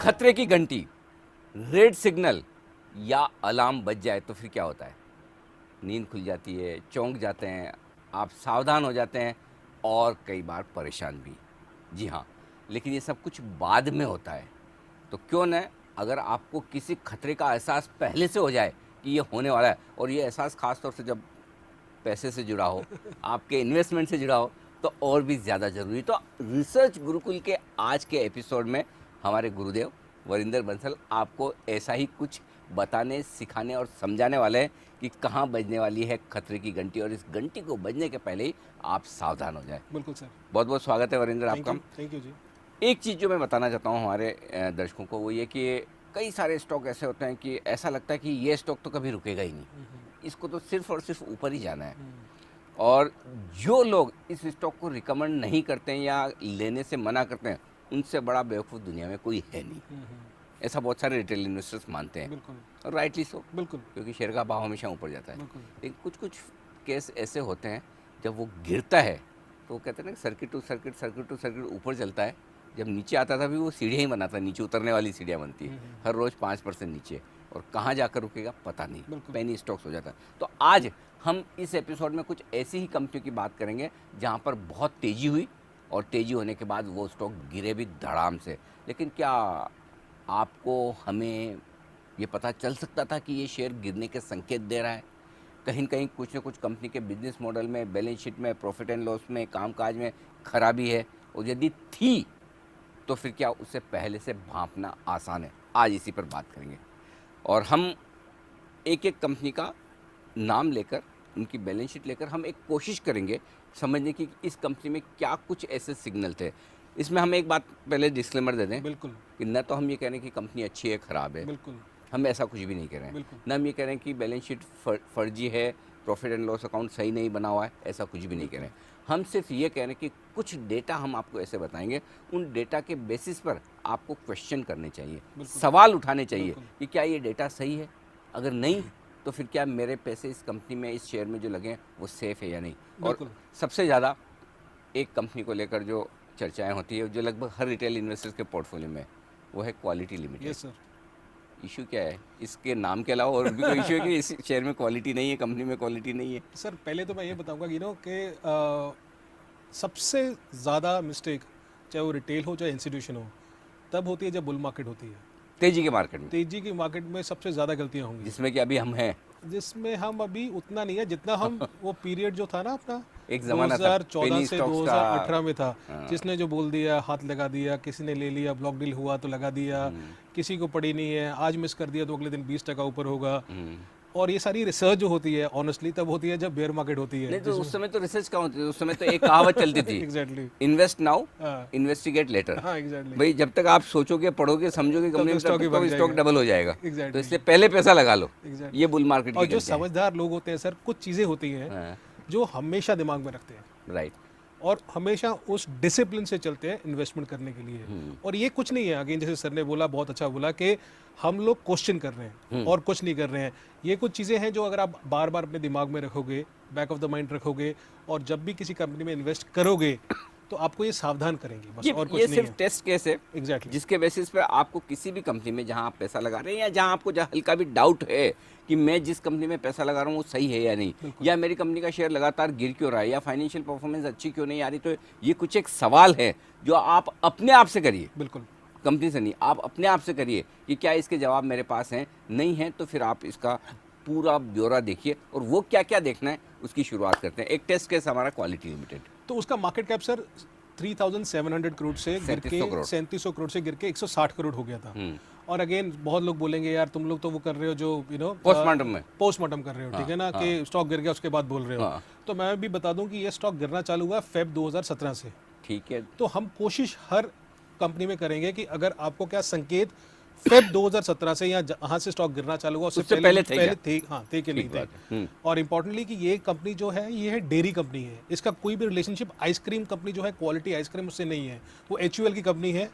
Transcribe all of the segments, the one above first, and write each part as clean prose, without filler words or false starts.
खतरे की घंटी, रेड सिग्नल या अलार्म बज जाए तो फिर क्या होता है? नींद खुल जाती है, चौंक जाते हैं, आप सावधान हो जाते हैं और कई बार परेशान भी। जी हाँ, लेकिन ये सब कुछ बाद में होता है। तो क्यों न, अगर आपको किसी खतरे का एहसास पहले से हो जाए कि ये होने वाला है, और ये एहसास खास तौर से जब पैसे से जुड़ा हो, आपके इन्वेस्टमेंट से जुड़ा हो, तो और भी ज़्यादा ज़रूरी। तो रिसर्च गुरुकुल के आज के एपिसोड में हमारे गुरुदेव वरिंदर बंसल आपको ऐसा ही कुछ बताने, सिखाने और समझाने वाले हैं कि कहाँ बजने वाली है खतरे की घंटी, और इस घंटी को बजने के पहले ही आप सावधान हो जाएं। बिल्कुल सर। बहुत बहुत स्वागत है वरिंदर आपका। थैंक यू जी। एक चीज़ जो मैं बताना चाहता हूँ हमारे दर्शकों को, वो ये कि कई सारे स्टॉक ऐसे होते हैं कि ऐसा लगता है कि ये स्टॉक तो कभी रुकेगा ही नहीं, इसको तो सिर्फ और सिर्फ ऊपर ही जाना है। और जो लोग इस स्टॉक को रिकमेंड नहीं करते हैं या लेने से मना करते हैं, उनसे बड़ा बेवकूफ़ दुनिया में कोई है नहीं। ऐसा बहुत सारे रिटेल इन्वेस्टर्स मानते हैं, बिल्कुल और राइटली सो, बिल्कुल क्योंकि शेयर का भाव हमेशा ऊपर जाता है। बिल्कुल। लेकिन कुछ कुछ केस ऐसे होते हैं जब वो गिरता है तो वो कहते हैं ना, circuit to circuit, circuit to circuit ऊपर चलता है। जब नीचे आता था भी वो सीढ़ियाँ ही बनाता है, नीचे उतरने वाली सीढ़ियाँ बनती है हर रोज़ 5% नीचे, और कहाँ जाकर रुकेगा पता नहीं, बिल्कुल। पेनी स्टॉक्स हो जाता है। तो आज हम इस एपिसोड में कुछ ऐसी ही कंपनियों की बात करेंगे जहाँ पर बहुत तेज़ी हुई, और तेज़ी होने के बाद वो स्टॉक गिरे भी धड़ाम से। लेकिन क्या आपको, हमें ये पता चल सकता था कि ये शेयर गिरने के संकेत दे रहा है? कहीं न कहीं कुछ न कुछ कंपनी के बिजनेस मॉडल में, बैलेंस शीट में, प्रॉफिट एंड लॉस में, कामकाज में खराबी है, और यदि थी तो फिर क्या उसे पहले से भांपना आसान है? आज इसी पर बात करेंगे, और हम एक एक कंपनी का नाम लेकर, उनकी बैलेंस शीट लेकर हम एक कोशिश करेंगे समझने की कि इस कंपनी में क्या कुछ ऐसे सिग्नल थे। इसमें हम एक बात पहले डिस्क्लेमर दे दें बिल्कुल कि न तो हम ये कह रहे हैं कि कंपनी अच्छी है, ख़राब है, बिल्कुल हम ऐसा कुछ भी नहीं कह रहे हैं। बिल्कुल न हम ये कह रहे हैं कि बैलेंस शीट फर्जी है, प्रॉफिट एंड लॉस अकाउंट सही नहीं बना हुआ है, ऐसा कुछ भी नहीं कह रहे हैं। हम सिर्फ ये कह रहे हैं कि कुछ डेटा हम आपको ऐसे बताएंगे, उन डेटा के बेसिस पर आपको क्वेश्चन करने चाहिए, सवाल उठाने चाहिए कि क्या ये डेटा सही है, अगर नहीं तो फिर क्या मेरे पैसे इस कंपनी में, इस शेयर में जो लगे हैं वो सेफ़ है या नहीं। और सबसे ज़्यादा एक कंपनी को लेकर जो चर्चाएं होती है, जो लगभग हर रिटेल इन्वेस्टर्स के पोर्टफोलियो में, वो है quality limited. Yes sir. Issue क्या है इसके नाम के अलावा? और भी कोई इशू है कि इस शेयर में क्वालिटी नहीं है, कंपनी में क्वालिटी नहीं है? सर पहले तो मैं ये बताऊंगा कि सबसे ज़्यादा मिस्टेक, चाहे वो रिटेल हो चाहे इंस्टीट्यूशन हो, तब होती है जब बुल मार्केट होती है। तेजी के मार्केट में, तेजी की मार्केट में सबसे ज़्यादा गलतियाँ होंगी, जिसमें कि अभी हम हैं, जिसमें हम अभी उतना नहीं है जितना हम वो पीरियड जो था ना अपना एक ज़माना था 2014 पेनी से स्टॉक्स का। 2018 में था। हाँ। जिसने जो बोल दिया हाथ लगा दिया, किसी ने ले लिया, ब्लॉक डील हुआ तो लगा दिया, किसी को पड़ी नहीं है, आज मिस कर दिया तो अगले दिन 20% ऊपर होगा। और ये सारी रिसर्च जो होती है ऑनेस्टली तब होती है जब बेयर मार्केट होती है। नहीं तो उस समय तो रिसर्च कहाँ होती थी, उस समय तो एक कहावत चलती थी, एग्जैक्टली। इन्वेस्ट नाउ हाँ इन्वेस्टिगेट लेटर। हाँ एग्जैक्टली। भाई जब तक आप सोचोगे, पढ़ोगे, समझोगे कंपनी में, तब तक तो स्टॉक डबल हो जाएगा। Exactly. तो इसलिए पहले पैसा लगा लो। Exactly. ये बुल मार्केट की और जो गलती है। समझदार लोग होते हैं सर, कुछ चीज़ें होती हैं हाँ, जो हमेशा दिमाग में रखते हैं राइट। और हमेशा उस डिसिप्लिन से चलते हैं इन्वेस्टमेंट करने के लिए। और ये कुछ नहीं है, अगेन जैसे सर ने बोला, बहुत अच्छा बोला कि हम लोग क्वेश्चन कर रहे हैं और कुछ नहीं कर रहे हैं। ये कुछ चीज़ें हैं जो अगर आप बार बार अपने दिमाग में रखोगे, बैक ऑफ द माइंड रखोगे, और जब भी किसी कंपनी में इन्वेस्ट करोगे तो आपको ये सावधान करेंगे बस, और कुछ ये नहीं सिर्फ है। टेस्ट केस है, एग्जैक्टली। जिसके बेसिस पे आपको किसी भी कंपनी में जहां आप पैसा लगा रहे हैं, या जहां आपको जहां हल्का भी डाउट है कि मैं जिस कंपनी में पैसा लगा रहा हूँ वो सही है या नहीं, या मेरी कंपनी का शेयर लगातार गिर क्यों रहा है, या फाइनेंशियल परफॉर्मेंस अच्छी क्यों नहीं आ रही, तो ये कुछ एक सवाल है जो आप अपने आप से करिए, बिल्कुल कंपनी से नहीं, आप अपने आप से करिए कि क्या इसके जवाब मेरे पास हैं। नहीं है तो फिर आप इसका पूरा ब्यौरा देखिए, और वो क्या क्या देखना है उसकी शुरुआत करते हैं। एक टेस्ट केस हमारा क्वालिटी लिमिटेड, तो उसका मार्केट कैप सर 3700 करोड़ से गिर के 3700 करोड़ से गिर के 160 करोड़ हो गया था। और अगेन बहुत लोग बोलेंगे यार तुम लोग तो वो कर रहे हो जो पोस्टमार्टम कर रहे हो, ठीक है ना, कि स्टॉक गिर गया उसके बाद बोल रहे हो। तो मैं भी बता दूं कि ये स्टॉक गिरना चालू हुआ फेब 2017 से। ठीक है। तो हम कोशिश हर कंपनी में करेंगे कि अगर आपको क्या संकेत फेब 2017 से या जहां से स्टॉक गिरना चालू हुआ उससे पहले थे, हाँ थे कि नहीं थे। और इम्पोर्टेंटली कि ये कंपनी जो है ये है डेयरी कंपनी है, इसका कोई भी रिलेशनशिप आइसक्रीम कंपनी जो है क्वालिटी आइसक्रीम उससे नहीं है, वो HUL की कंपनी है,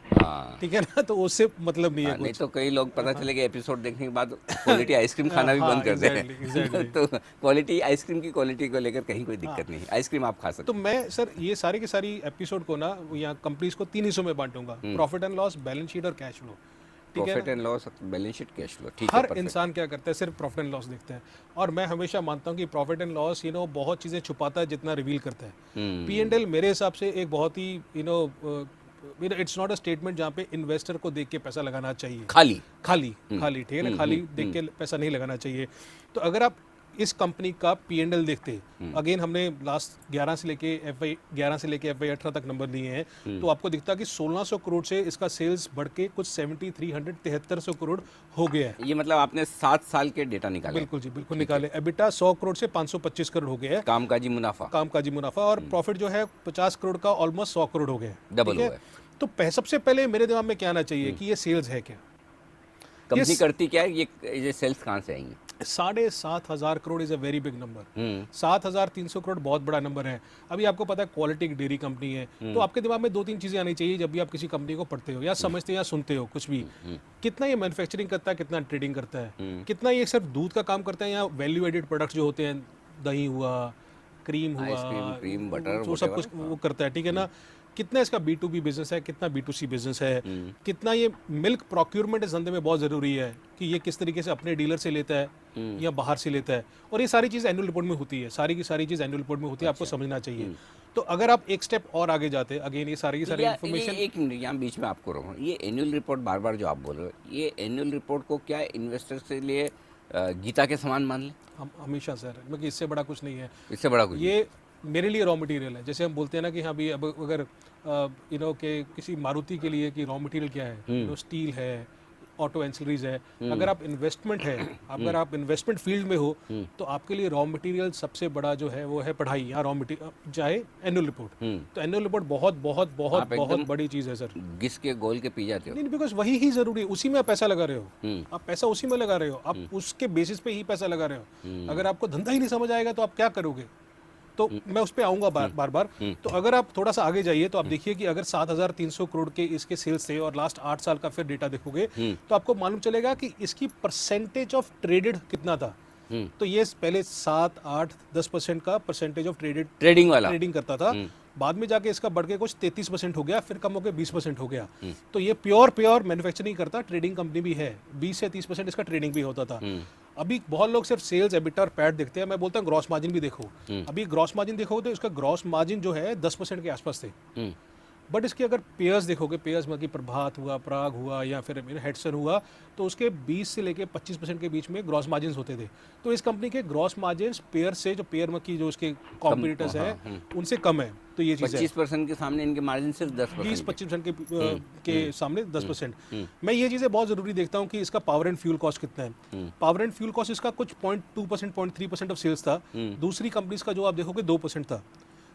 ठीक है ना, तो उससे मतलब नहीं है कुछ। नहीं तो कई लोग पता चले कि एपिसोड देखने के बाद क्वालिटी आइसक्रीम खाना भी बंद कर दे, तो क्वालिटी आइसक्रीम की क्वालिटी को लेकर कहीं कोई दिक्कत नहीं, आइसक्रीम आप खा सकते। तो मैं सर ये सारी की सारी एपिसोड को ना, यहाँ कंपनीज को 3 हिस्सों में बांटूंगा, profit and loss, balance sheet और cash flow. Profit and loss, balance sheet, cash flow, ठीक है। हर इंसान क्या करता है, सिर्फ प्रॉफिट एंड लॉस देखता है। और मैं हमेशा मानता हूँ कि प्रॉफिट एंड लॉस बहुत चीज़ें छुपाता है जितना रिवील करता है। P&L मेरे हिसाब से एक बहुत ही इट्स नॉट अ स्टेटमेंट जहाँ पे इन्वेस्टर को देख के पैसा लगाना चाहिए, खाली ठीक है ना, खाली देख के पैसा नहीं लगाना चाहिए। तो अगर आप इस कंपनी का P&L देखते, अगेन हमने लास्ट 11 से लेके FY 18 तक नंबर लिए हैं, तो आपको दिखता कि 1600 करोड़ से इसका सेल्स बढ़ के कुछ 7300 करोड़ हो गया है। ये मतलब आपने 7 साल के डेटा निकाले? बिल्कुल जी, बिल्कुल निकाले। एबिटा 100 करोड़ से 525 करोड़ हो गया है, कामकाजी मुनाफा, और प्रॉफिट जो है 50 करोड़ का ऑलमोस्ट 100 करोड़ हो गया है, डबल हुआ है। तो सबसे पहले मेरे दिमाग में क्या आना चाहिए कि ये सेल्स है क्या, कंपनी करती क्या है, ये सेल्स कहाँ से आएंगी? 7,500 crore is a very big number. 7,300 crore बहुत बड़ा नंबर है। अभी आपको पता है क्वालिटी एक डेयरी कंपनी है, तो आपके दिमाग में 2-3 चीजें आनी चाहिए जब भी आप किसी कंपनी को पढ़ते हो या समझते हो या सुनते हो कुछ भी। कितना ये मैन्युफैक्चरिंग करता है, कितना ट्रेडिंग करता है, कितना ये सिर्फ दूध का काम करता है या वैल्यू एडेड प्रोडक्ट्स जो होते हैं, दही हुआ, क्रीम हुआ, क्रीम, बटर, वो सब कुछ वो करता है, ठीक है ना। कितना इसका B2B बिजनेस है, कितना B2C बिजनेस है, कितना ये मिल्क प्रोक्योरमेंट इस धंधे में बहुत जरूरी है कि ये किस तरीके से अपने डीलर से लेता है या बाहर से लेता है। और ये सारी चीज़ एनुअल रिपोर्ट में होती है, सारी की सारी चीज़ एनुअल रिपोर्ट में होती है, आपको समझना चाहिए। तो अगर आप एक स्टेप और आगे जाते, अगेन ये सारी इन्फॉर्मेशन। एक मिनट यहाँ बीच में आपको रोकूं, ये एनुअल रिपोर्ट बार बार जो आप बोल रहे हो, ये एनुअल रिपोर्ट को क्या इन्वेस्टर के लिए गीता के समान मान लें? हम हमेशा सर, क्योंकि इससे बड़ा कुछ नहीं है, इससे बड़ा कुछ ये मेरे लिए रॉ मटेरियल है। जैसे हम बोलते हैं ना कि हाँ भी अब अगर के किसी मारुति के लिए कि रॉ मटेरियल क्या है, स्टील है, ऑटो एंसिलरीज है। अगर आप इन्वेस्टमेंट है, अगर आप इन्वेस्टमेंट फील्ड में हो, तो आपके लिए रॉ मटेरियल सबसे बड़ा जो है वो है पढ़ाई या रॉ मटेरियल, चाहे एनुअल रिपोर्ट। तो एनुअल रिपोर्ट बहुत बहुत बहुत बहुत बड़ी चीज़ है सर। घिस के गोल के पी जाते हो? नहीं, बिकॉज वही ही जरूरी है, उसी में आप पैसा लगा रहे हो, आप पैसा उसी में लगा रहे हो, आप उसके बेसिस पे ही पैसा लगा रहे हो। अगर आपको धंधा ही नहीं समझ आएगा तो आप क्या करोगे? तो मैं उस पर आऊंगा बार बार। तो अगर आप थोड़ा सा आगे जाइए तो आप देखिए कि अगर 7,300 करोड़ के इसके सेल्स थे और लास्ट 8 साल का फिर डेटा देखोगे तो आपको मालूम चलेगा कि इसकी परसेंटेज ऑफ ट्रेडेड कितना था। तो ये पहले 7, 8, 10% का परसेंटेज ऑफ ट्रेडिंग करता था। बाद में जाके इसका बढ़ के कुछ 33% हो गया, फिर कम होकर 20% हो गया। तो ये प्योर मैन्युफैक्चरिंग करता, ट्रेडिंग कंपनी भी है। 20 से 30% इसका ट्रेडिंग भी होता था। अभी बहुत लोग सिर्फ सेल्स, एबिटा और पैट देखते हैं। मैं बोलता हूँ ग्रॉस मार्जिन भी देखो। अभी ग्रॉस मार्जिन देखो तो इसका ग्रॉस मार्जिन जो है 10% के आसपास थे। बट इसके अगर पेयर्स देखोगे, पेयर्स मतलब प्रभात हुआ, पराग हुआ या फिर हेडसन हुआ, तो उसके 20 से लेके 25% के बीच में ग्रॉस मार्जिन होते थे। तो इस कंपनी के ग्रॉस मार्जिन पेयर से जो पेयर की जो उसके कॉम्पिटिटर्स हैं उनसे कम है। तो ये चीज़ 25% के सामने इनके मार्जिन सिर्फ 10%, 20-25% के सामने 10%। मैं ये चीज़ें बहुत ज़रूरी देखता हूँ कि इसका पावर एंड फ्यूल कॉस्ट कितना है। पावर एंड फ्यूल कॉस्ट इसका कुछ 0.2%, 0.3% ऑफ सेल्स था। दूसरी कंपनीज का जो आप देखोगे 2% था।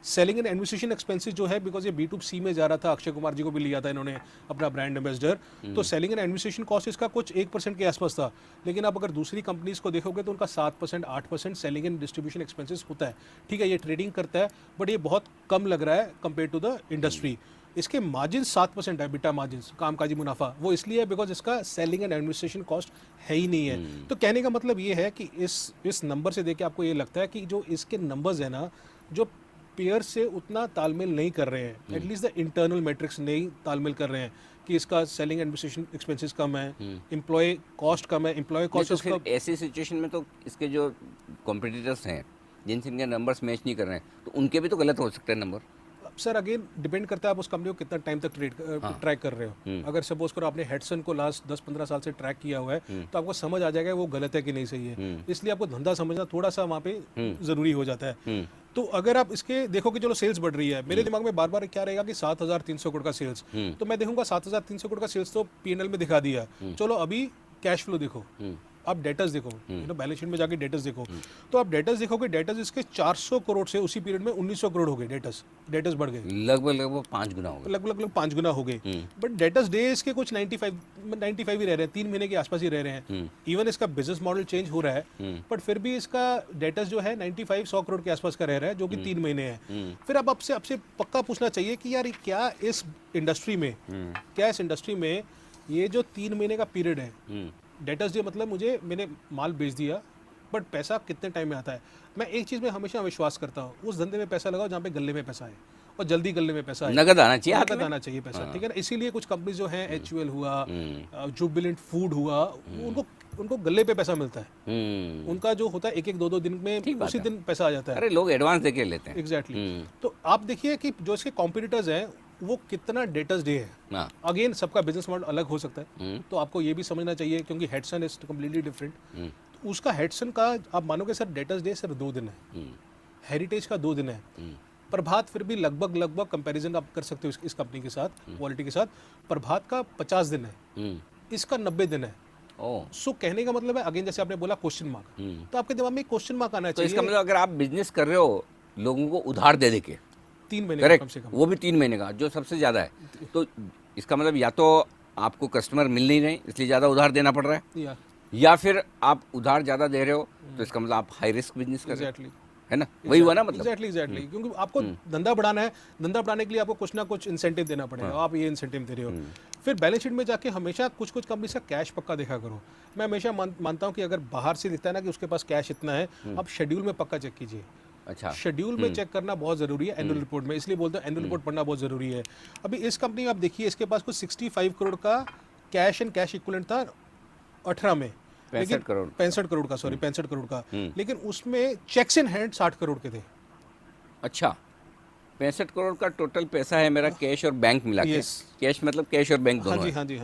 सेलिंग एंड एडमिनिस्ट्रेशन एक्सपेंसेस जो है, बिकॉज ये B2C में जा रहा था, अक्षय कुमार जी को भी लिया था इन्होंने अपना ब्रांड एम्बेसडर, तो सेलिंग एंड एडमिनिस्ट्रेशन कॉस्ट इसका कुछ 1% के आसपास था। लेकिन आप अगर दूसरी कंपनीज को देखोगे तो उनका 7%, 8% सेलिंग एंड डिस्ट्रीब्यूशन एक्सपेंसेस होता है। ठीक है, ये ट्रेडिंग करता है, बट ये बहुत कम लग रहा है कंपेयर टू द इंडस्ट्री। इसके मार्जिन 7% है, बिटा मार्जिन, कामकाजी मुनाफा, वो इसलिए है बिकॉज इसका सेलिंग एंड एडमिनिस्ट्रेशन कॉस्ट है ही नहीं है। तो कहने का मतलब ये है कि इस नंबर से देख के आपको ये लगता है कि जो इसके नंबर्स है ना, जो पेयर से उतना तालमेल नहीं कर रहे हैं, एटलीस्ट द इंटरनल मैट्रिक्स नहीं तालमेल कर रहे हैं कि इसका सेलिंग एडमिनिस्ट्रेशन एक्सपेंसेस कम है, एम्प्लॉय कॉस्ट कम है। एम्प्लॉय कॉस्ट तो ऐसी सिचुएशन में तो इसके जो कॉम्पिटिटर्स हैं जिनसे इनके नंबर्स मैच नहीं कर रहे हैं, तो उनके भी तो गलत हो सकते हैं नंबर। सर अगेन डिपेंड करता है आप उस कंपनी को कितना टाइम तक ट्रैक कर रहे हो। अगर सपोज करो आपने हेडसन को लास्ट 10-15 साल से ट्रैक किया हुआ है, तो आपको समझ आ जाएगा वो गलत है कि नहीं सही है। इसलिए आपको धंधा समझना थोड़ा सा वहाँ पे जरूरी हो जाता है। तो अगर आप इसके देखोगे चलो सेल्स बढ़ रही है, मेरे दिमाग में बार बार क्या रहेगा कि 7,300 करोड़ का सेल्स, तो मैं देखूंगा 7,300 करोड़ का सेल्स तो P&L में दिखा दिया। चलो अभी कैश फ्लो देखो, आप डेटर्स देखो, बैलेंस शीट में जाके डेटर्स देखो, तो आप डेटर्स देखोगे, डेटर्स इसके 400 करोड़ से उसी पीरियड में 1900 करोड़ हो गए। डेटर्स बढ़ गए, लगभग 5 गुना हो गए, लगभग 5 गुना हो गए। बट डेटर्स डेज के कुछ 95 ही रह रहे हैं, 3 महीने के आसपास ही रह रहे हैं। इवन इसका बिजनेस मॉडल चेंज हो रहा है, बट फिर भी इसका डेटर्स जो है 95-100 करोड़ के आसपास का रह रहा है, जो कि 3 महीने है। फिर अब आपसे पक्का पूछना चाहिए कि यार क्या इस इंडस्ट्री में ये जो 3 महीने का पीरियड है, डेटर्स डे मतलब मैंने माल बेच दिया, बट पैसा कितने टाइम में आता है। मैं एक चीज़ में हमेशा विश्वास करता हूँ, उस धंधे में पैसा लगाओ जहाँ पे गले में पैसा है। और जल्दी गलने में पैसा नगद आना चाहिए, नगद आना चाहिए पैसा, ठीक है ना। इसीलिए कुछ कंपनी जो है HUL हुआ, जुबिलेंट फूड हुआ, उनको गले पे पैसा मिलता है। उनका जो होता है 1-1, 2-2 दिन में उसी दिन पैसा आ जाता है। अरे लोग एडवांस देके लेते हैं। एग्जैक्टली। तो आप देखिए कि जो इसके कॉम्पिटिटर्स हैं वो कितना डेटर्स डे है। अगेन सबका बिजनेस मॉडल अलग हो सकता है, तो आपको ये भी समझना चाहिए क्योंकि हेडसन इज कम्प्लीटली डिफरेंट। उसका हेडसन का आप मानोगे सर डेटर्स डे सिर्फ 2 दिन है, हेरिटेज का 2 दिन है, प्रभात फिर भी लगभग कंपैरिजन आप कर सकते हो इस कंपनी के साथ, क्वालिटी के साथ। प्रभात का 50 दिन है, इसका 90 दिन है। सो कहने का मतलब है अगेन जैसे आपने बोला क्वेश्चन मार्क, तो आपके दिमाग में क्वेश्चन मार्क आना चाहिए। तो इसका मतलब अगर आप बिजनेस कर रहे हो लोगों को उधार दे के 3 महीने कम से कम, वो भी 3 महीने का जो सबसे ज़्यादा है, तो इसका मतलब या तो आपको कस्टमर मिल नहीं रहे इसलिए ज़्यादा उधार देना पड़ रहा है, या फिर आप उधार ज़्यादा दे रहे हो तो इसका मतलब आप हाई रिस्क बिजनेस कर रहे हो, है ना। वही हुआ ना मतलब। एग्जैक्टली क्योंकि आपको धंधा बढ़ाना है, धंधा बढ़ाने के लिए आपको कुछ ना कुछ इंसेंटिव देना पड़ेगा, आप ये इंसेंटिव दे रहे हो। फिर बैलेंस शीट में जाके हमेशा कुछ कंपनी का कैश पक्का देखा करो। मैं हमेशा मानता हूँ कि अगर बाहर से दिखता है ना कि उसके पास कैश इतना है, आप शेड्यूल में पक्का चेक कीजिए। अच्छा, शेड्यूल में चेक करना बहुत जरूरी है, एनुअल रिपोर्ट में, इसलिए बोलते हैं एनुअल रिपोर्ट पढ़ना बहुत जरूरी है। अभी इस कंपनी में आप देखिए इसके पास कुछ 65 करोड़ का कैश एंड कैश इक्विवेलेंट था 18 में, 65 करोड़ 65 करोड़ का, सॉरी 65 करोड़ का, लेकिन उसमें चेक्स इन हैंड 60 करोड़ के थे। अच्छा, 65 करोड़ का टोटल पैसा है मेरा कैश और बैंक मिला के। कैश मतलब कैश और बैंक दोनों। हाँ जी।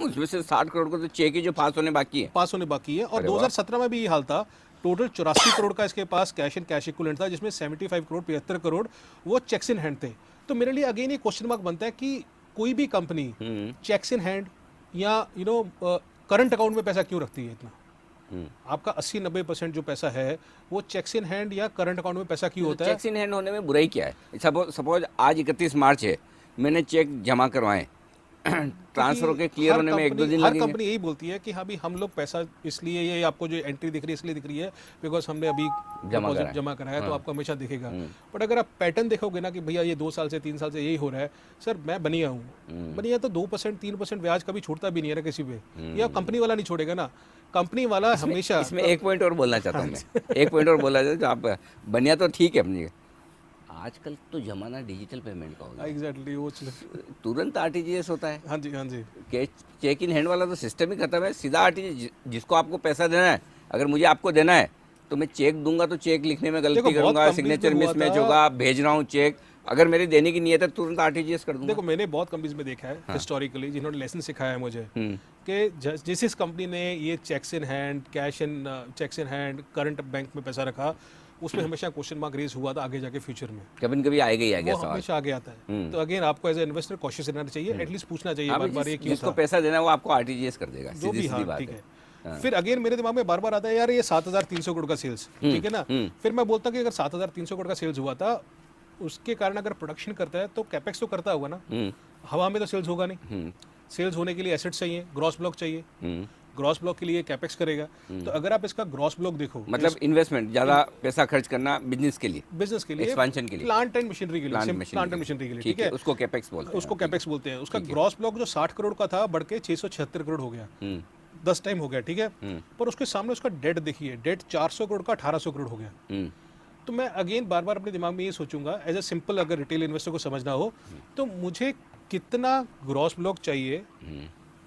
उसमें से 60 करोड़ को तो चेक ही जो पास होने बाकी है। और 2017 में भी ये हाल था। टोटल 84 करोड़ का इसके पास कैश एंड कैश इक्विवेलेंट था, जिसमें 75 करोड़ 75 करोड़ वो चेक्स इन हैंड थे। तो मेरे लिए अगेन ये क्वेश्चन मार्क बनता है कि कोई भी कंपनी चेक्स इन हैंड या करंट अकाउंट में पैसा क्यों रखती है इतना। आपका 80-90% जो पैसा है वो चेक्स इन हैंड या करंट अकाउंट में पैसा क्यों होता है। चेक्स इन हैंड होने में बुराई क्या है। सपोज आज 31 मार्च है, मैंने चेक जमा करवाए, ट्रांसफर होकर क्लियर होने में 1-2 दिन लगेंगे। हर कंपनी यही बोलती है कि हाँ भी हम लोग पैसा इसलिए, ये आपको जो एंट्री दिख रही है इसलिए दिख रही है बिकॉज हमने अभी जमा कराया, तो आपको हमेशा दिखेगा। बट अगर आप पैटर्न देखोगे ना कि भैया ये 2 साल से 3 साल से यही हो रहा है, सर मैं बनिया हूँ, बनिया तो 2% 3% ब्याज कभी छोड़ता भी नहीं है ना किसी पे, या कंपनी वाला नहीं छोड़ेगा ना, कंपनी वाला हमेशा। इसमें एक पॉइंट और बोलना चाहता हूँ मैं, एक पॉइंट और बोलना चाहता हूँ। आप बनिया तो ठीक है अपनी, आजकल तो जमाना डिजिटल पेमेंट का हो गया। एग्जैक्टली, वो तुरंत आरटीजीएस होता है। हाँ जी। चेक इन हैंड वाला तो सिस्टम ही खत्म है, सीधा आरटीजीएस। जिसको आपको पैसा देना है, अगर मुझे आपको देना है तो मैं चेक दूंगा तो चेक लिखने में गलती करूंगा, सिग्नेचर मिसमैच होगा, भेज रहा हूँ चेक, अगर मेरी देने की नियत है तुरंत आरटीजीएस कर दूंगा। देखो मैंने बहुत कंपनीज में देखा है हिस्टोरिकली, जिन्होंने लेसन सिखाया है मुझे कि जिस कंपनी ने ये checks in hand, checks in hand, current bank में पैसा रखा, उसमें हमेशा क्वेश्चन मार्क रेज हुआ था आगे जाके फ्यूचर में। कभी आएगा ही आएगा, हमेशा आगे आता है। तो अगेन आपको एज ए इन्वेस्टर कॉशियस रहना चाहिए, एटलीस्ट पूछना चाहिए बार-बार ये क्यों। जिसको पैसा देना है वो आपको आरटीजीएस कर देगा, जो भी। हाँ ठीक है। फिर अगेन मेरे दिमाग में बार-बार आता है यार ये 7,300 करोड़ का सेल्स, ठीक है ना। फिर मैं बोलता हूँ कि अगर 7,300 करोड़ का सेल्स हुआ था, उसके कारण अगर प्रोडक्शन करता है तो कैपेक्स तो करता होगा ना, हवा में तो सेल्स होगा नहीं। सेल्स होने के लिए एसेट चाहिए, ग्रॉस ब्लॉक चाहिए, ग्रॉस ब्लॉक के लिए कैपेक्स करेगा। तो अगर आप इसका ग्रॉस ब्लॉक देखो, मतलब इन्वेस्टमेंट, ज्यादा पैसा खर्च करना बिजनेस के लिए, एक्सपेंशन के लिए, प्लांट एंड मशीनरी के लिए, ठीक है, उसको कैपेक्स बोलते हैं। उसका ग्रॉस ब्लॉक जो 60 करोड़ का था बढ़ के 676 करोड़ हो गया, 10 टाइम हो गया, ठीक है। पर उसके सामने उसका डेट देखिए, डेट 400 करोड़ का 1800 करोड़ हो गया। तो मैं अगेन बार-बार अपने दिमाग में ये सोचूंगा एज ए सिंपल, अगर रिटेल इन्वेस्टर को समझना हो तो मुझे कितना ग्रॉस ब्लॉक चाहिए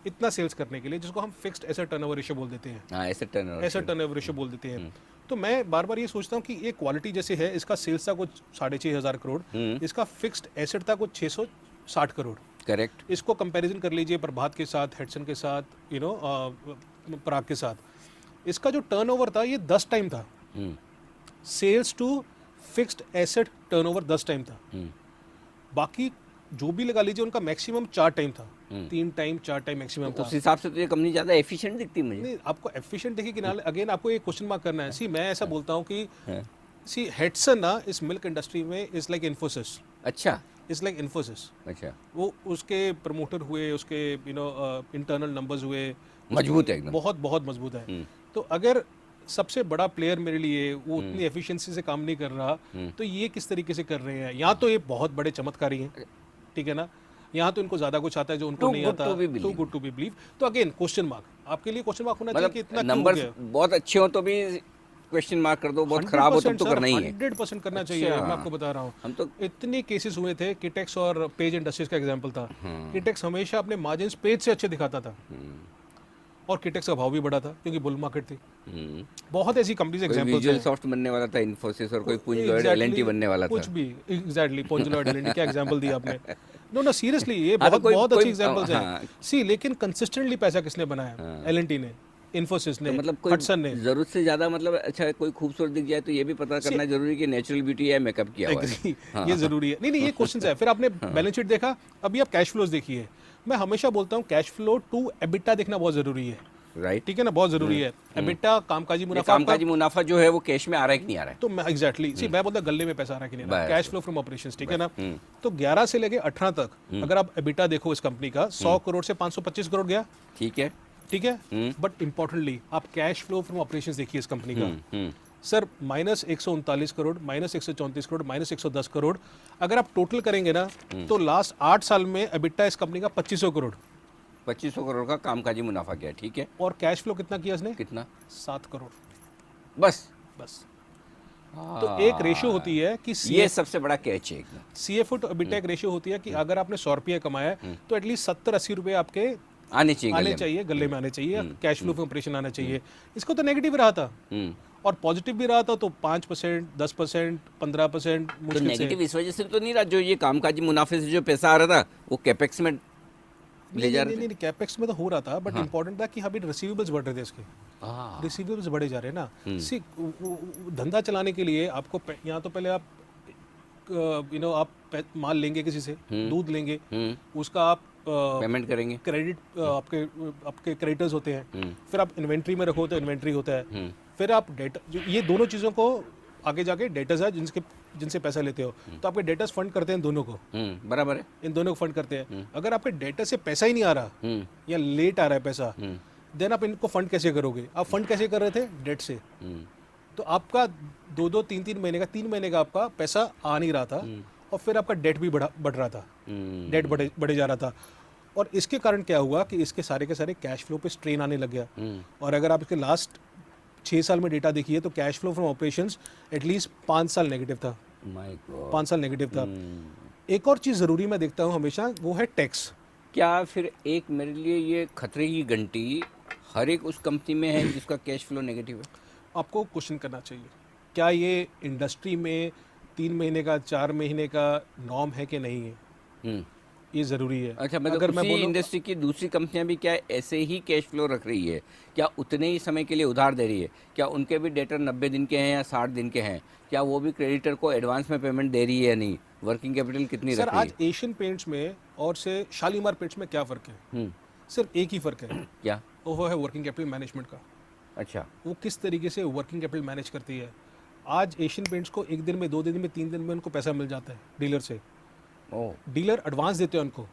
इतना सेल्स करने के लिए, जिसको हम फिक्स्ड एसेट टर्नओवर रेशियो बोल देते हैं। एसेट टर्नओवर रेशियो बोल देते हैं। तो मैं बार बार ये सोचता हूँ कि ये क्वालिटी जैसे है, इसका सेल्स था कुछ 6,500 करोड़, इसका फिक्स्ड एसेट था कुछ 660 करोड़। करेक्ट। इसको कंपैरिजन कर लीजिए प्रभात के साथ, हेडसन के साथ, पराग के साथ। इसका जो टर्नओवर था ये 10 टाइम था। Sales to fixed asset turnover 10 time था। बाकी जो भी लगा लीजिए उनका मैक्सिमम 4 टाइम था, 3 टाइम 4 टाइम मैक्सिमम था। उस हिसाब से तो ये कंपनी ज्यादा एफिशिएंट दिखती है मुझे। नहीं, आपको एफिशिएंट देखिए कि ना, अगेन आपको एक क्वेश्चन मार्क करना है। सी मैं ऐसा बोलता हूँ कि सी हेडसन ना इस मिल्क इंडस्ट्री में इज लाइक इन्फोसिस। अच्छा, इज लाइक इन्फोसिस। अच्छा, वो उसके प्रमोटर हुए, उसके इंटरनल नंबर्स हुए, मजबूत है एकदम, बहुत बहुत मजबूत है। तो अगर सबसे बड़ा प्लेयर मेरे लिए वो उतनी एफिशिएंसी से काम नहीं कर रहा, तो ये किस तरीके से कर रहे हैं? यहाँ तो ये बहुत बड़े चमत्कारी हैं, ठीक है ना, यहाँ तो इनको ज्यादा कुछ आता है जो उनको नहीं आता। Too good to be believe. तो अगेन क्वेश्चन मार्क, आपके लिए क्वेश्चन मार्क होना चाहिए कि इतना नंबर्स बहुत अच्छे हो तो भी क्वेश्चन मार्क कर दो, बहुत खराब हो तब तो करना ही है। 100% करना चाहिए, मैं आपको बता रहा हूँ। हम तो इतने केसेस हुए थे, किटेक्स और पेज इंडस्ट्रीज का एग्जांपल था। हाँ। किटेक्स हमेशा अपने मार्जिन्स पेज से अच्छे दिखाता था, और किटेक्स का भाव भी बढ़ा था क्योंकि बुल मार्केट थी। बहुत ऐसी कंपनीज एग्जांपल्स हैं। विजुअल सॉफ्ट बनने वाला था इन्फोसिस, और कोई पुंज लॉयड एलएनटी बनने वाला था, कुछ भी। एग्जैक्टली, पुंज लॉयड एलएनटी, क्या एग्जांपल दिया आपने। नो नो, सीरियसली ये हाँ, तो बहुत अच्छी कोई एग्जांपल्स हाँ। हैं। सी, लेकिन कंसिस्टेंटली पैसा किसने बनाया? एलएनटी ने, इन्फोसिस ने, तो मतलब कोई हडसन ने। जरूरत से ज्यादा, मतलब अच्छा कोई खूबसूरत दिख जाए तो ये भी पता करना जरूरी है कि नेचुरल ब्यूटी है, मेकअप किया हुआ है। हाँ, ये जरूरी है। नहीं, ये क्वेश्चन है। फिर आपने बैलेंस शीट देखा, अभी आप कैश फ्लोज देखिए। मैं हमेशा बोलता हूँ कैश फ्लो टू एबिटा देखना बहुत जरूरी है, राइट, ठीक है ना, बहुत जरूरी है। एबिटा, कामकाजी मुनाफा, कामकाजी मुनाफा जो है वो कैश में आ रहा है कि नहीं आ रहा है। तो मैं एग्जैक्टली सी, मैं बोलता गले में पैसा आ रहा है कि नहीं आ रहा है, कैश फ्लो फ्रॉम ऑपरेशंस, ठीक है ना। तो 11 से लेके 18 तक अगर आप एबिटा देखो इस कंपनी का, 100 करोड़ से 525 करोड़ गया, ठीक है, ठीक है। बट इंपॉर्टेंटली आप कैश फ्लो फ्रॉम ऑपरेशंस देखिए इस कंपनी का, सर -139 करोड़, -134 करोड़, -110 करोड़। अगर आप टोटल करेंगे ना, तो लास्ट 8 साल में एबिटा इस कंपनी का 2500 करोड़, 2500 करोड़ का कामकाजी मुनाफा किया, ठीक है। और कैश फ्लो कितना किया इसने? कितना? 7 करोड़ बस। तो एक रेशियो होती है कि ये सबसे बड़ा कैच है। सीएफओ टू एबिटा एक रेशियो होती है कि अगर आपने 100 रुपये कमाया है तो एटलीस्ट 70-80 रुपये आपके आने चाहिए गले में आने चाहिए, कैश फ्लो फ्रॉम ऑपरेशन आना चाहिए। इसको तो नेगेटिव रहा था, और पॉजिटिव भी रहा था, तो 5%, 10%, 15% तो मुश्किल से। नेगेटिव इस वजह से तो नहीं रहा, जो ये कामकाजी मुनाफे से जो पैसा आ रहा था वो कैपेक्स में ले जा रहे थे। नहीं, कैपेक्स में तो हो रहा था, बट इंपॉर्टेंट था कि अभी रिसीवेबल्स बढ़ रहे थे इसके, रिसीवेबल्स बढ़े जा रहे हैं ना। सी, धंधा चलाने के लिए आपको यहाँ तो पहले आप आप माल लेंगे किसी से, दूध लेंगे, उसका आप पेमेंट करेंगे, क्रेडिट आपके क्रेडिटर्स होते हैं, फिर आप इन्वेंट्री में रखो तो इन्वेंट्री होता है, फिर आप डेटा, ये दोनों चीज़ों को आगे जाके डेटर्स है जिनसे पैसा लेते हो, तो आपके डेटर्स फंड करते हैं दोनों को, बराबर है, इन दोनों को फंड करते हैं। अगर आपके डेटर से पैसा ही नहीं आ रहा या लेट आ रहा है पैसा, देन आप इनको फंड कैसे करोगे? आप फंड कैसे कर रहे थे? डेट से। तो आपका 2-2, 3-3 महीने का, 3 महीने का आपका पैसा आ नहीं रहा था, और फिर आपका डेट भी बढ़ रहा था, डेट बढ़े जा रहा था। और इसके कारण क्या हुआ कि इसके सारे के सारे कैश फ्लो पे स्ट्रेन आने लग गया। और अगर आप इसके लास्ट 6 साल में डेटा देखिए तो cash flow from operations at least 5 साल नेगेटिव था। 5 साल नेगेटिव था। एक और चीज़ ज़रूरी मैं देखता हूँ हमेशा, वो है टैक्स। क्या फिर एक मेरे लिए ये खतरे की घंटी हर एक उस कंपनी में है जिसका कैश फ्लो नेगेटिव है? आपको क्वेश्चन करना चाहिए, क्या ये इंडस्ट्री में 3 महीने का, 4 महीने का नॉर्म है कि नहीं है? ये ज़रूरी है। अच्छा, मतलब अगर मैं इंडस्ट्री की दूसरी कंपनियां भी क्या ऐसे ही कैश फ्लो रख रही है? क्या उतने ही समय के लिए उधार दे रही है? क्या उनके भी डेटर 90 दिन के हैं या 60 दिन के हैं? क्या वो भी क्रेडिटर को एडवांस में पेमेंट दे रही है या नहीं? वर्किंग कैपिटल कितनी रख रही है? सर, आज एशियन पेंट्स में और से शालीमार पेंट्स में क्या फ़र्क है? सिर्फ एक ही फ़र्क है। क्या? वो है वर्किंग कैपिटल मैनेजमेंट का। अच्छा, वो किस तरीके से वर्किंग कैपिटल मैनेज करती है। आज एशियन पेंट्स को 1 दिन में, 2 दिन में, 3 दिन में उनको पैसा मिल जाता है डीलर से। डीलर एडवांस देते हैं उनको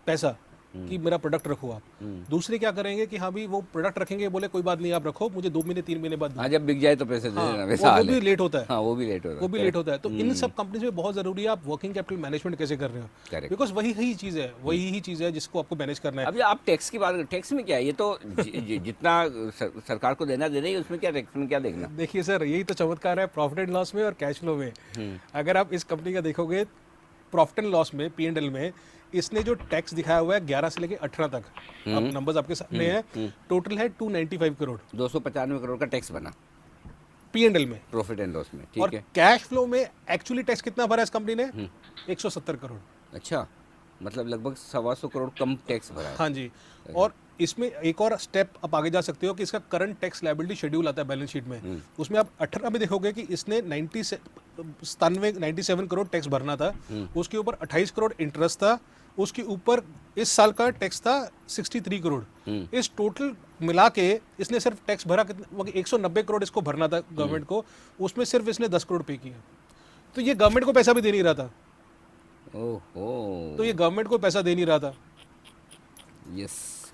पैसा कि मेरा प्रोडक्ट रखो आप। दूसरे क्या करेंगे कि हाँ भी वो प्रोडक्ट रखेंगे, बोले कोई बात नहीं आप रखो, मुझे 2 महीने 3 महीने बाद जब बिक जाए तो पैसे दे देना, वैसा वो भी लेट होता है। हाँ, वो भी लेट होता है, वो भी लेट होता है। तो इन सब कंपनीज में बहुत जरूरी है आप वर्किंग कैपिटल मैनेजमेंट कैसे कर रहे हो, बिकॉज वही ही चीज़ है, वही ही चीज़ है जिसको आपको मैनेज करना है। अभी आप टैक्स की बात, टैक्स में क्या है? ये तो जितना सरकार को देना दे रही है, उसमें क्या टैक्स में क्या देखना? देखिए सर, यही तो चमत्कार है प्रॉफिट एंड लॉस में और कैश फ्लो में। अगर आप इस कंपनी का देखोगे प्रॉफिट एंड लॉस में, P&L में, इसने जो टैक्स दिखाया हुआ है 11 से लेके 18 तक, अब नंबर्स आपके सामने हैं, टोटल है 295 करोड़, 295 करोड़ का टैक्स बना P&L में, प्रॉफिट एंड लॉस में, ठीक और है। कैश फ्लो में एक्चुअली टैक्स कितना भरा है इस कंपनी ने? 170 करोड़। अच्छा, मतलब लगभग 125 करोड़ कम टैक्स भरा है। हाँ जी। और इसमें एक और स्टेप आप आगे जा सकते हो कि इसका करंट टैक्स लायबिलिटी शेड्यूल आता है बैलेंस शीट में, उसमें आप 18 में देखोगे कि इसने 97 करोड़ टैक्स भरना था, उसके ऊपर 28 करोड़ इंटरेस्ट था, उसके ऊपर इस साल का टैक्स था 63 करोड़। इस टोटल मिला के इसने सिर्फ टैक्स भरा कितना? 190 करोड़ इसको भरना था गवर्नमेंट को, उसमें सिर्फ इसने 10 करोड़ पे किया। तो ये गवर्नमेंट को पैसा भी दे नहीं रहा था। ओहो, तो ये गवर्नमेंट को पैसा दे नहीं रहा था। यस,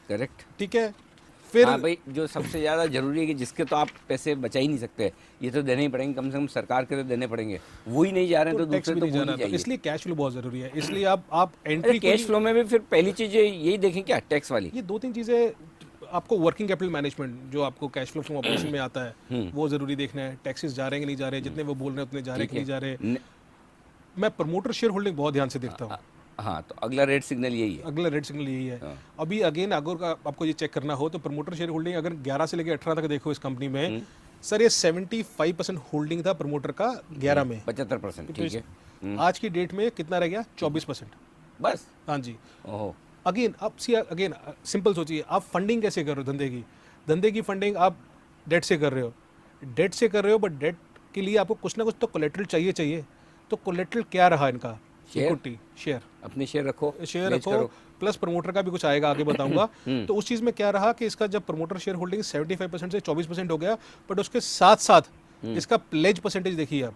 करेक्ट, ठीक है। फिर हाँ भाई, जो सबसे ज़्यादा जरूरी है कि जिसके तो आप पैसे बचा ही नहीं सकते, ये तो देने ही पड़ेंगे, कम से कम सरकार के तो देने पड़ेंगे, वो ही नहीं जा रहे हैं तो दूसरे तो जाना चाहिए। इसलिए कैश फ्लो बहुत जरूरी है। इसलिए आप एंट्री कैश फ्लो में भी फिर पहली चीज़ यही देखें क्या, टैक्स वाली? ये 2-3 चीज़ें आपको वर्किंग कैपिटल मैनेजमेंट जो आपको कैश फ्लो फ्रॉम ऑपरेशन में आता है वो जरूरी देखना है, टैक्सेस जा रहे हैं कि नहीं जा रहे, जितने वो बोल रहे हैं उतने जा रहे हैं कि नहीं जा रहे। मैं प्रमोटर शेयर होल्डिंग बहुत ध्यान से देखता हूँ। हाँ, तो अगला रेड सिग्नल यही है। अगला रेड सिग्नल यही है। अभी अगेन अगर का आपको ये चेक करना हो तो प्रमोटर शेयर होल्डिंग अगर 11 से लेकर 18 तक देखो इस कंपनी में, सर ये 75% होल्डिंग था प्रमोटर का 11 में, 75%, ठीक है। आज की डेट में कितना रह गया? 24% बस। हाँ जी। ओहो। अगेन आप सी अगेन सिंपल सोचिए, आप फंडिंग कैसे कर रहे हो? धंधे की फंडिंग आप डेट से कर रहे हो, बट डेट के लिए आपको कुछ ना कुछ तो कोलेट्रल चाहिए। तो कोलेट्रल क्या रहा इनका? इक्विटी शेयर, अपने शेयर रखो, प्लस प्रमोटर का भी कुछ आएगा, आगे बताऊंगा। तो उस चीज में क्या रहा कि इसका जब प्रमोटर शेयर होल्डिंग 75% से 24% हो गया, बट उसके साथ साथ इसका प्लेज परसेंटेज देखिए आप,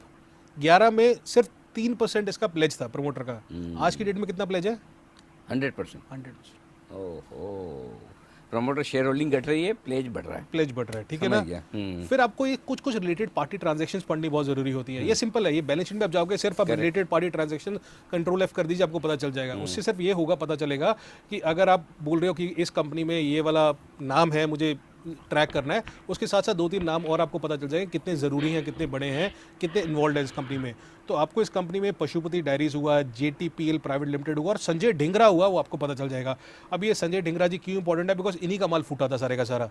11 में सिर्फ 3% इसका प्लेज था प्रमोटर का। आज की डेट में कितना प्लेज है? 100%। ओहो, प्रमोटर शेयर होल्डिंग घट रही है, प्लेज बढ़ रहा है, ठीक है ना। फिर आपको ये कुछ रिलेटेड पार्टी ट्रांजैक्शंस पढ़नी बहुत जरूरी होती है। ये सिंपल है, ये बैलेंस शीट में आप जाओगे, सिर्फ आप related party transaction control F कर दीजिए, आपको पता चल जाएगा। उससे सिर्फ ये होगा, पता चलेगा कि अगर आप बोल रहे हो कि इस कंपनी में ये वाला नाम है, मुझे ट्रैक करना है, उसके साथ साथ 2-3 नाम और आपको पता चल जाएगा कितने ज़रूरी हैं, कितने बड़े हैं, कितने इन्वॉल्व है इस कंपनी में। तो आपको इस कंपनी में पशुपति डायरीज हुआ, JTPL प्राइवेट लिमिटेड हुआ और संजय ढिंगरा हुआ, वो आपको पता चल जाएगा। अब ये संजय ढिंगरा जी क्यों इंपॉर्टेंट है? बिकॉज इन्हीं का माल फूटा था सारे का सारा।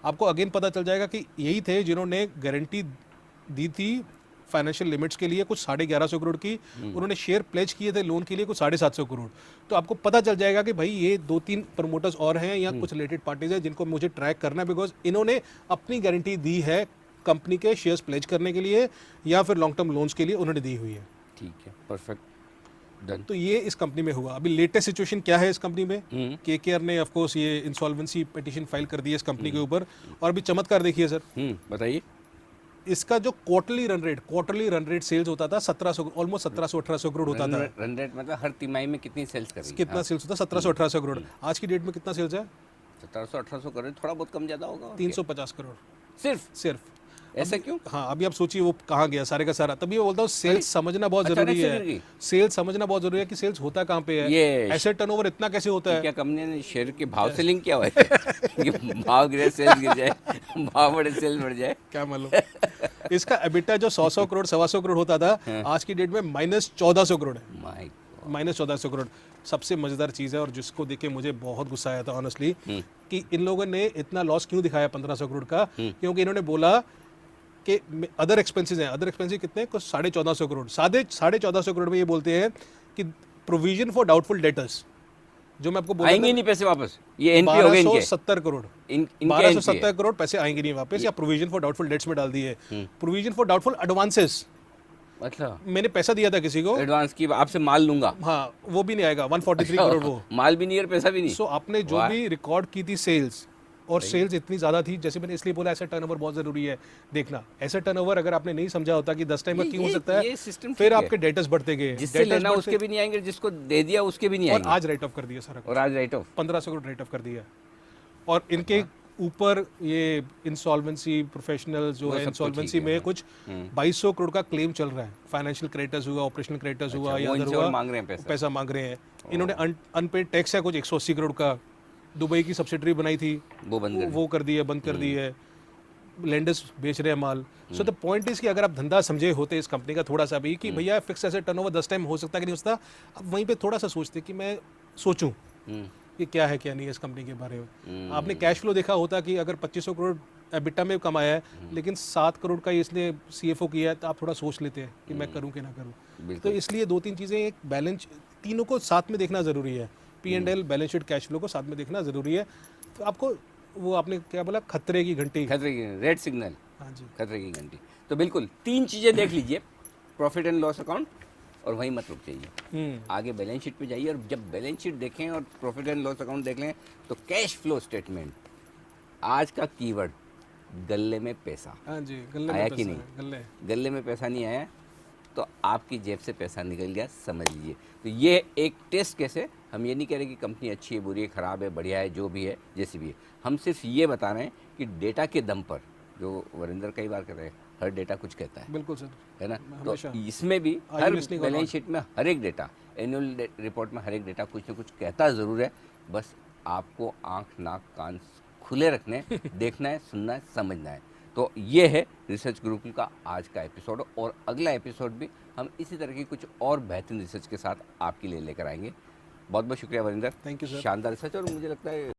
आपको अगेन पता चल जाएगा कि यही थे जिन्होंने गारंटी दी थी फाइनेंशियल लिमिट्स के लिए कुछ 1150 करोड़ की, उन्होंने शेयर प्लेज किए थे लोन के लिए कुछ 750 करोड़। तो आपको पता चल जाएगा कि भाई ये 2-3 प्रमोटर्स और हैं या कुछ रिलेटेड पार्टीज हैं जिनको मुझे ट्रैक करना है, बिकॉज इन्होंने अपनी गारंटी दी है कंपनी के शेयर्स प्लेज करने के लिए या फिर लॉन्ग टर्म लोन्स के लिए उन्होंने दी हुई है। ठीक है, परफेक्ट, डन। तो ये इस कंपनी में हुआ। अभी लेटेस्ट सिचुएशन क्या है इस कंपनी में? KKR ने ऑफ कोर्स ये इंसॉल्वेंसी पिटीशन फाइल कर दी है इस कंपनी के ऊपर। और अभी चमत्कार देखिए सर, बताइए। इसका जो क्वार्टरली रन रेट सेल्स होता था 1700, ऑलमोस्ट 1700-1800 करोड़ होता था। रन रेट मतलब हर तिमाही में कितनी सेल्स कर रही है? कितना सेल्स होता? 1700-1800 करोड़। आज की डेट में कितना सेल्स है? 1700-1800 करोड़, थोड़ा बहुत कम ज्यादा होगा। 350 करोड़ सिर्फ। ऐसा क्यों? हाँ, अभी आप सोचिए वो कहाँ गया सारे का सारा। तभी मैं बोलता हूँ सेल्स समझना बहुत जरूरी है। सेल्स समझना बहुत जरूरी है कि सेल्स होता कहाँ पे है, एसेट टर्नओवर इतना कैसे होता है। क्या कंपनी ने शेयर के भाव से लिंक किया हुआ है कि भाव गिरे सेल्स गिर जाए, भाव बढ़े सेल्स बढ़ जाए? क्या मालूम। इसका एबिटा जो 100 करोड़ 125 करोड़ होता था, आज की डेट में -1400 करोड़ है। -1400 करोड़। सबसे मजेदार चीज है और जिसको देख के मुझे बहुत गुस्सा आया था ऑनेस्टली, कि इन लोगों ने इतना लॉस क्यों दिखाया 1500 करोड़ का? क्योंकि इन्होंने बोला कि अदर एक्सपेंसेस हैं। अदर एक्सपेंसेस कितने? कुछ 1450 करोड़। 1450 करोड़ में ये बोलते हैं कि प्रोविजन फॉर डाउटफुल डेटर्स, जो मैं आपको बोला आएंगे नहीं पैसे वापस, ये एनपी हो गए इनके 1270 करोड़। 1270 करोड़ पैसे आएंगे नहीं वापस, या प्रोविजन फॉर डाउटफुल डेट्स में डाल दिए। प्रोविजन फॉर डाउटफुल एडवांसेस, मतलब मैंने पैसा दिया था किसी को एडवांस की, आपसे माल लूंगा, हाँ, वो भी नहीं आएगा। 143 करोड़ वो माल भी नहीं और पैसा भी नहीं। सो आपने जो भी रिकॉर्ड की थी सेल्स, और सेल्स इतनी ज़्यादा थी, जैसे मैंने इसलिए बोला एसेट टर्नओवर बहुत ज़रूरी है देखना। एसेट टर्नओवर अगर आपने नहीं समझा होता कि 10 टाइम का क्यों हो सकता है, फिर आपके डेटर्स बढ़ते गए, जिससे लेना उसके भी नहीं आएंगे, जिसको दे दिया उसके भी नहीं आएंगे। और आज राइट ऑफ कर दिया सारा, और आज right of 1500 crore right of कर दिया। और इनके ऊपर ये इंसॉल्वेंसी प्रोफेशनल जो है, इंसॉल्वेंसी में कुछ 2200 करोड़ का क्लेम चल रहा है। फाइनेंशियल क्रेडिटर्स हुआ, ऑपरेशनल क्रेडिटर्स हुआ, या पैसा मांग रहे हैं। इन्होंने अनपेड टैक्स है कुछ 180 करोड़ का। दुबई की सब्सिडरी बनाई थी, वो कर दी है, बंद कर दी है। लेंडर्स बेच रहे हैं माल। सो द पॉइंट इज कि अगर आप धंधा समझे होते इस कंपनी का थोड़ा सा भी कि भैया फिक्स एसेट टर्नओवर 10 टाइम हो सकता है कि नहीं हो सकता, अब वहीं पे थोड़ा सा सोचते कि मैं सोचूं कि क्या है क्या नहीं है इस कंपनी के बारे में। आपने कैश फ्लो देखा होता कि अगर 2500 करोड़ एबिटा में कमाया है, लेकिन 7 करोड़ का इसने CFO किया है, तो आप थोड़ा सोच लेते हैं कि मैं करूं कि ना करूं। तो इसलिए 2-3 चीज़ें, एक बैलेंस, तीनों को साथ में देखना ज़रूरी है। P&L, balance sheet, cash flow को साथ में देखना ज़रूरी है। तो आपको वो आपने क्या बोला, खतरे की घंटी, खतरे की रेड सिग्नल, हाँ जी, खतरे की घंटी। तो बिल्कुल 3 चीज़ें देख लीजिए, प्रॉफिट एंड लॉस अकाउंट, और वहीं मत रुक जाइए, आगे बैलेंस शीट पे जाइए। और जब बैलेंस शीट देखें और प्रॉफिट एंड लॉस अकाउंट देख लें, तो कैश फ्लो स्टेटमेंट, आज का कीवर्ड गले में पैसा। हाँ जी, गले आया में कि पैसा नहीं? है, गले में पैसा नहीं आया तो आपकी जेब से पैसा निकल गया, समझ लीजिए। तो ये एक टेस्ट केस है। हम ये नहीं कह रहे कि कंपनी अच्छी है, बुरी है, ख़राब है, बढ़िया है, जो भी है, जैसी भी है। हम सिर्फ ये बता रहे हैं कि डेटा के दम पर, जो वरिंदर कई बार कह रहे हैं, हर डेटा कुछ कहता है, बिल्कुल सर, है ना। तो इसमें भी हर बैलेंस शीट में हर एक डेटा, एनुअल रिपोर्ट में हर एक डेटा कुछ ना कुछ कहता ज़रूर है। बस आपको आँख नाक कान खुले रखने हैं, देखना है, सुनना है, समझना है। तो ये है रिसर्च गुरुकुल का आज का एपिसोड, और अगला एपिसोड भी हम इसी तरह की कुछ और बेहतरीन रिसर्च के साथ आपके लिए लेकर आएंगे। बहुत बहुत शुक्रिया वरिंदर, थैंक यू सर। शानदार रिसर्च, और मुझे लगता है